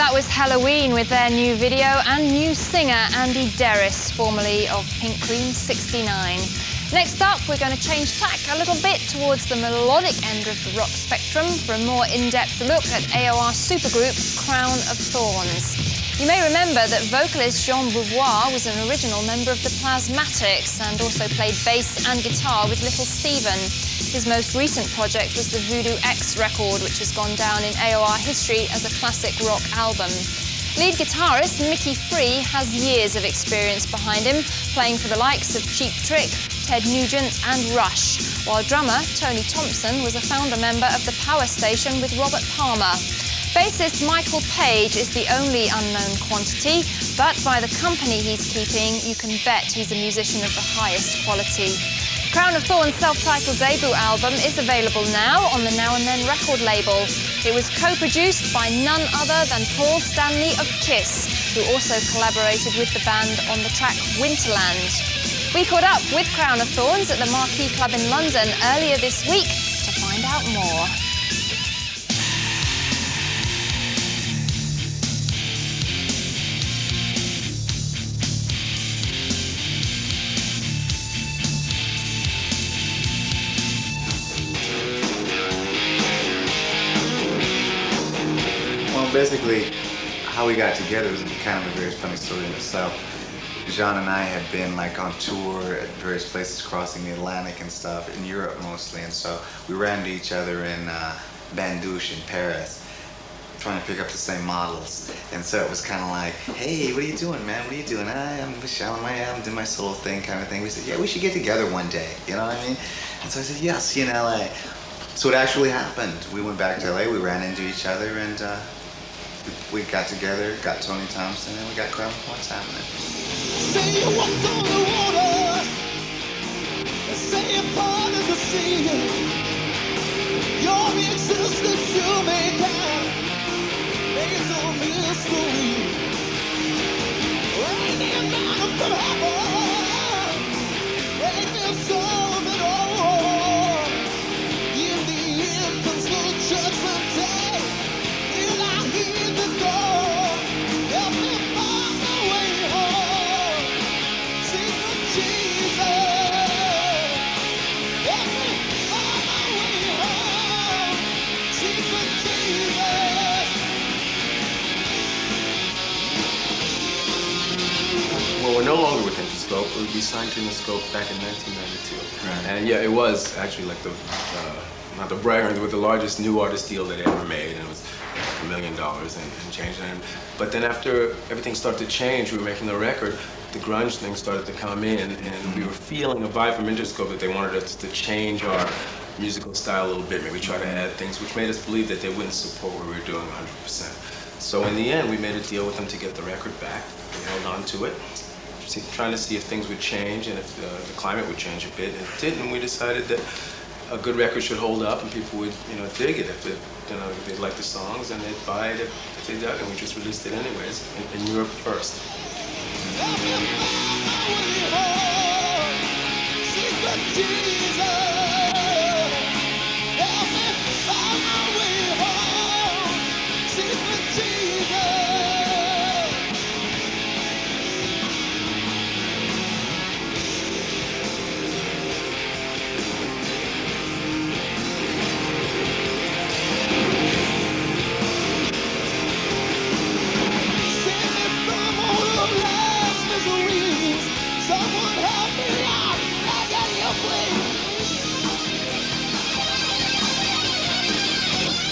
That was Helloween with their new video and new singer Andy Deris, formerly of Pink Cream 69. Next up, we're going to change tack a little bit towards the melodic end of the rock spectrum for a more in-depth look at AOR supergroup Crown of Thorns. You may remember that vocalist Jean Beauvoir was an original member of the Plasmatics and also played bass and guitar with Little Steven. His most recent project was the Voodoo X record, which has gone down in AOR history as a classic rock album. Lead guitarist Mickey Free has years of experience behind him, playing for the likes of Cheap Trick, Ted Nugent and Rush, while drummer Tony Thompson was a founder member of the Power Station with Robert Palmer. Bassist Michael Page is the only unknown quantity, but by the company he's keeping, you can bet he's a musician of the highest quality. Crown of Thorns' self-titled debut album is available now on the Now and Then record label. It was co-produced by none other than Paul Stanley of Kiss, who also collaborated with the band on the track Winterland. We caught up with Crown of Thorns at the Marquee Club in London earlier this week to find out more. Basically, how we got together was kind of a very funny story in itself. Jean and I had been like on tour at various places crossing the Atlantic and stuff, in Europe mostly, and so we ran into each other in Bandouche in Paris, trying to pick up the same models. And so it was kind of like, hey, what are you doing, man? What are you doing? I'm shelling my I'm doing my solo thing kind of thing. We said, yeah, we should get together one day, you know what I mean? And so I said, yes, see you in LA. So it actually happened. We went back to LA, we ran into each other, and we got together, got Tony Thompson, and we got Crown of Thorns happening. Say you walked on the water, say you parted the sea. Your existence you make out, there's no mystery. Raining down from heaven, breaking souls at all. In the infants will judgment day. I hear the door, help me find my way home. Secret Jesus, help me find my way home. Secret Jesus. Well, we're no longer with Interscope. We signed to Interscope back in 1992. Right. And yeah, it was actually like the, not the bragger, but the largest new artist deal that they ever made. And it was $1 million and change. But then after everything started to change, we were making the record, the grunge thing started to come in, and we were feeling a vibe from Interscope that they wanted us to change our musical style a little bit, maybe try to add things, which made us believe that they wouldn't support what we were doing 100%. So in the end, we made a deal with them to get the record back. We held on to it, trying to see if things would change and if the climate would change a bit. And it did, and we decided that a good record should hold up and people would, dig it if they'd like the songs, and they'd buy it if they dug it. And we just released it anyways in Europe first.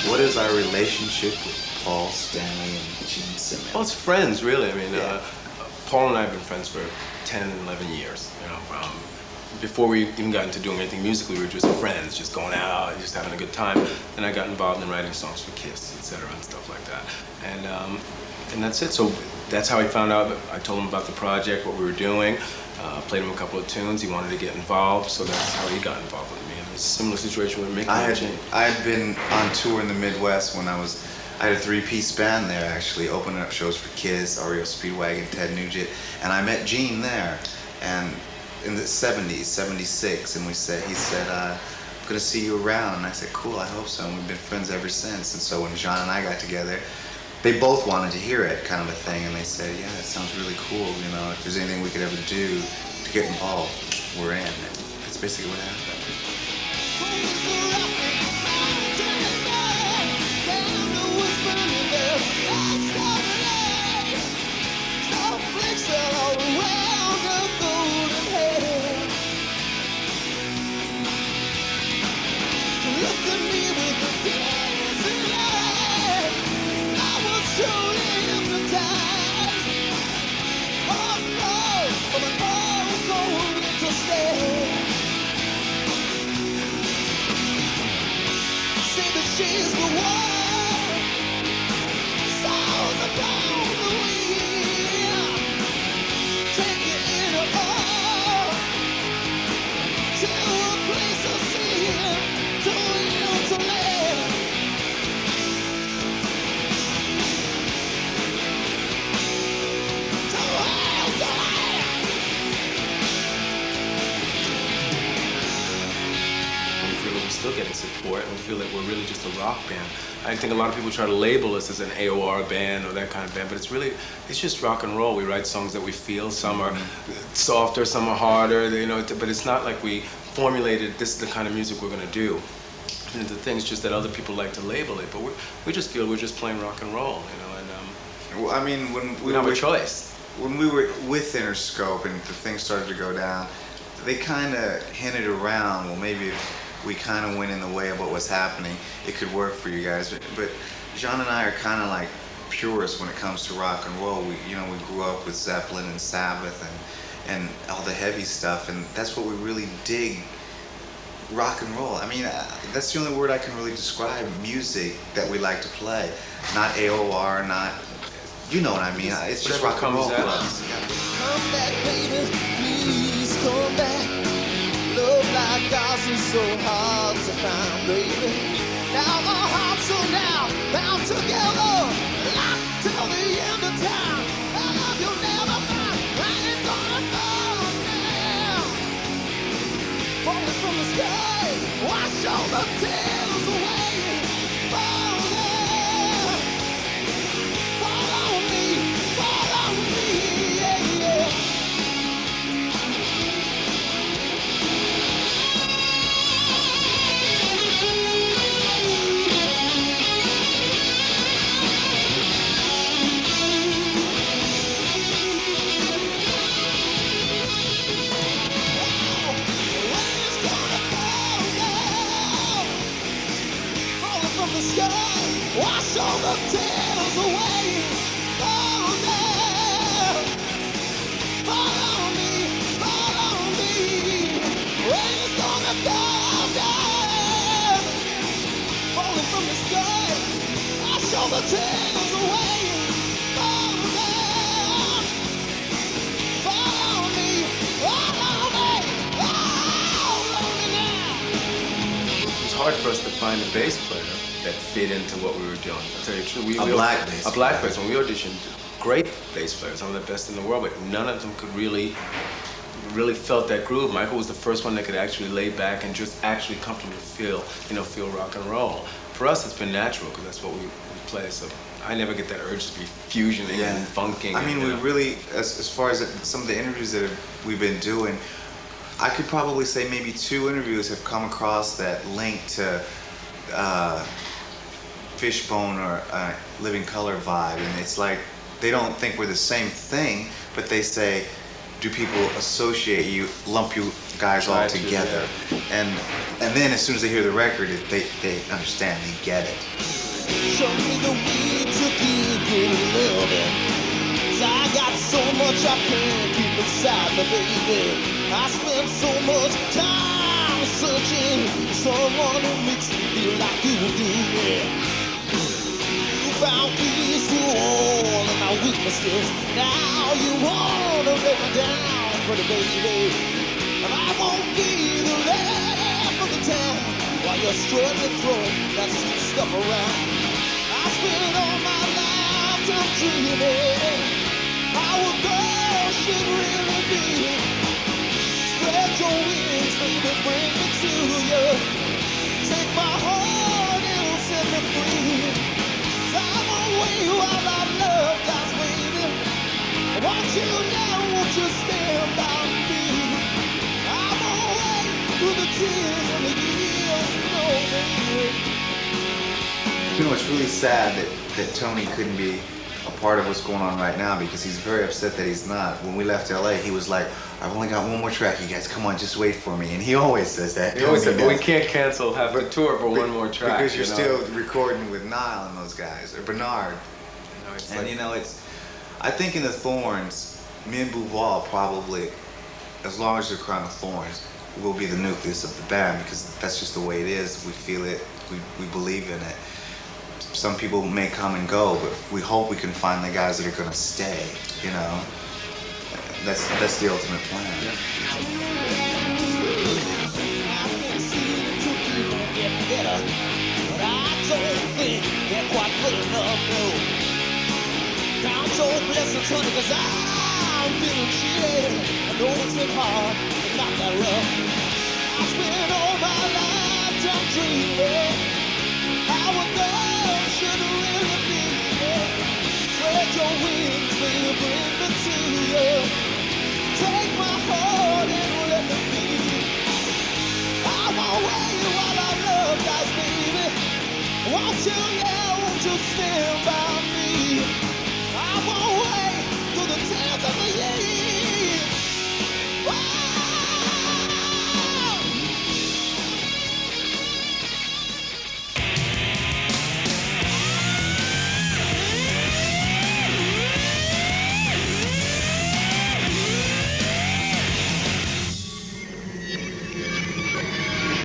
What is our relationship with Paul Stanley and Gene Simmons? Well, it's friends, really. I mean, Yeah. Paul and I have been friends for 10, 11 years. Before we even got into doing anything musically, we were just friends, just going out, just having a good time. Then I got involved in writing songs for Kiss, etc., and stuff like that. And that's it. So that's how he found out. I told him about the project, what we were doing. Played him a couple of tunes. He wanted to get involved, so that's how he got involved with me. And it was a similar situation with Mickey. I had been on tour in the Midwest when I had a three-piece band there, actually, opening up shows for Kiss, REO Speedwagon, Ted Nugent, and I met Gene there, and in the 70s, 76, and he said, I'm gonna see you around, and I said, cool, I hope so, and we've been friends ever since. And so when Jean and I got together, they both wanted to hear it, kind of a thing, and they said, yeah, it sounds really cool, you know, if there's anything we could ever do to get involved, we're in. And that's basically what happened. She's the one, souls upon the wheel. Take it in her all to a place of sin, to live, to live. To live, to live. We feel that we're still getting support, and we feel that we're really just a rock band. I think a lot of people try to label us as an AOR band or that kind of band, but it's just rock and roll. We write songs that we feel. Some are softer, some are harder, you know, but it's not like we formulated this is the kind of music we're going to do. And the thing's just that other people like to label it, but we just feel we're just playing rock and roll, you know, and Well, I mean, when we don't have a choice. When we were with Interscope and the thing started to go down, they kind of hinted around, well, maybe if we kind of went in the way of what was happening, it could work for you guys. But John and I are kind of like purists when it comes to rock and roll. We grew up with Zeppelin and Sabbath and all the heavy stuff, and that's what we really dig. Rock and roll. I mean, that's the only word I can really describe music that we like to play. Not AOR, not, you know what I mean. It's just rock and roll for us. Come back, baby, please come back. Love like ours is so hard to find, baby. Now the hearts are now bound together, locked till the end of time. A love you'll never find, and it's gonna fall down. Falling from the sky, wash all the tears away. Fall down, fall on me, yeah, yeah. Wash all the tears away. Fall down, fall on me. Rain's gonna fall down, falling from the sky. Wash all the tears away. Fall down, fall on me now. It's hard for us to find a bass player that fit into what we were doing. I'll tell you the truth. A black bass A black player. When we auditioned, great bass players, some of the best in the world, but none of them could really felt that groove. Michael was the first one that could actually lay back and just actually comfortably feel rock and roll. For us, it's been natural because that's what we play. So I never get that urge to be fusioning and funking. I mean, we really, as far as some of the interviews that we've been doing, I could probably say maybe 2 interviews have come across that link to Fishbone or Living Colour vibe, and it's like they don't think we're the same thing, but they say, do people associate you, lump you guys all together? And then as soon as they hear the record, they understand, they get it. Show me the way to give good loving. 'Cause I got so much I can't keep inside me, baby. I spent so much time searching for someone who makes me feel like you do, yeah. You found peace through all of my weaknesses. Now you wanna lay me down for the baby. And I won't be the laugh of the town while you're struggling, throwing that sweet stuff around. I spent all my life just dreaming how a girl should really be. Spread your wings, baby, bring me to you. Take my heart and set me free. I won't away while our love dies, baby. Won't you now, won't you stand by me? I'm away through the tears and the years, no, baby. You know, it's really sad that Tony couldn't be a part of what's going on right now because he's very upset that he's not. When we left LA, he was like, I've only got one more track, you guys, come on, just wait for me. And he always says that. He always Tony said, but we does. can't cancel half the tour for one more track. Because you're you know? still recording with Nile and those guys, or Bernard. You know, it's And like- you know, I think in the Thorns, me and Bouval probably, as long as you're Crown of Thorns, will be the nucleus of the band because that's just the way it is. We feel it, we believe in it. Some people may come and go, but we hope we can find the guys that are gonna stay, you know? That's the ultimate plan. I can see the cookie won't get better, but I don't think they're quite good enough, no. Count your blessings, honey, 'cause I'm feeling cheated. I know it's been hard, but not that rough. I spent all my lifetime dreaming how a girl should really be. Spread your wings, baby, bring me to you. Take my heart and let me be. I'm away while our love dies, baby. Won't you, yeah, won't you stand by me? I'm away through the tears of the years.